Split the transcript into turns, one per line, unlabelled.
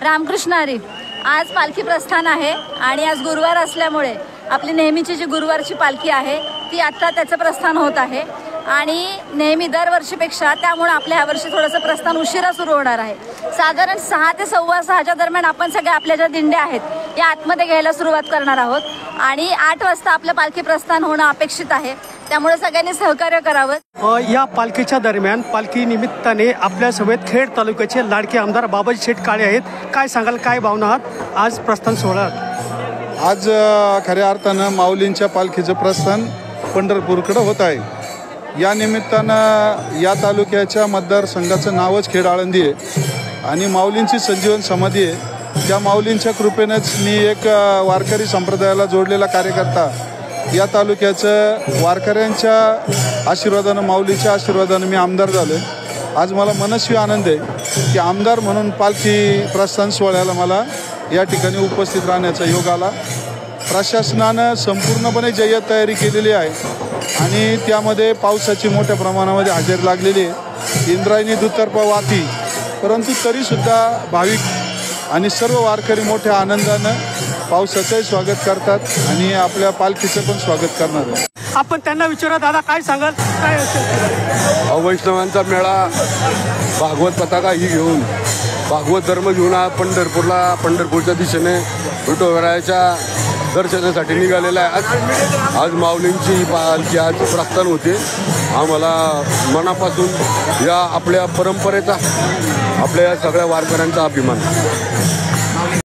रामकृष्ण हरी. आज पालखी प्रस्थान आहे आणि आज गुरुवार असल्यामुळे आपली नेहमीची जी गुरुवारची पालखी आहे ती आत्ता त्याचं प्रस्थान होत आहे आणि नेहमी दरवर्षीपेक्षा त्यामुळे आपल्या ह्यावर्षी थोडंसं प्रस्थान उशिरा सुरू होणार आहे. साधारण 6 ते 6:15च्या दरम्यान आपण सगळ्या आपल्या ज्या दिंड्या आहेत या आतमध्ये घ्यायला सुरुवात करणार आहोत आणि 8 वाजता आपलं पालखी प्रस्थान होणं अपेक्षित आहे. त्यामुळे सगळ्यांनी सहकार्य करावं.
या पालखीच्या दरम्यान पालखी निमित्ताने आपल्या सोबत खेड तालुक्याचे लाडके आमदार बाबाजी शेठ काळे आहेत. काय सांगाल, काय भावना आहात आज प्रस्थान सोहळा?
आज खऱ्या अर्थानं माऊलींच्या पालखीचं प्रस्थान पंढरपूरकडे होत आहे. या निमित्तानं या तालुक्याच्या मतदारसंघाचं नावच खेड आळंदी आहे आणि माऊलींची संजीवन समाधी आहे. त्या माऊलींच्या कृपेनेच मी एक वारकरी संप्रदायाला जोडलेला कार्यकर्ता, या तालुक्याचं वारकऱ्यांच्या आशीर्वादानं, माऊलीच्या आशीर्वादानं मी आमदार झालो आहे. आज मला मनस्वी आनंद आहे की आमदार म्हणून पालखी प्रस्थान सोहळ्याला मला या ठिकाणी उपस्थित राहण्याचा योग आला. प्रशासनानं संपूर्णपणे जय्यत तयारी केलेली आहे आणि त्यामध्ये पावसाची मोठ्या प्रमाणामध्ये हजेरी लागलेली आहे. इंद्रायणी दुतर्फा वाहती, परंतु तरीसुद्धा भाविक आणि सर्व वारकरी मोठ्या आनंदानं पावसाचंही स्वागत करतात आणि आपल्या पालखीचं पण स्वागत करणार आहे.
आपण त्यांना विचारा, दादा काय सांगाल, काय
वैष्णवांचा मेळा भागवत पताका ही घेऊन, भागवत धर्म घेऊन पंढरपूरच्या दिशेने विठोबरायाच्या दर्शनासाठी निघालेला आहे. आज माऊलींची पालखी आज प्रस्थान होते. आम्हाला मनापासून या आपल्या परंपरेचा, आपल्या सगळ्या वारकऱ्यांचा अभिमान.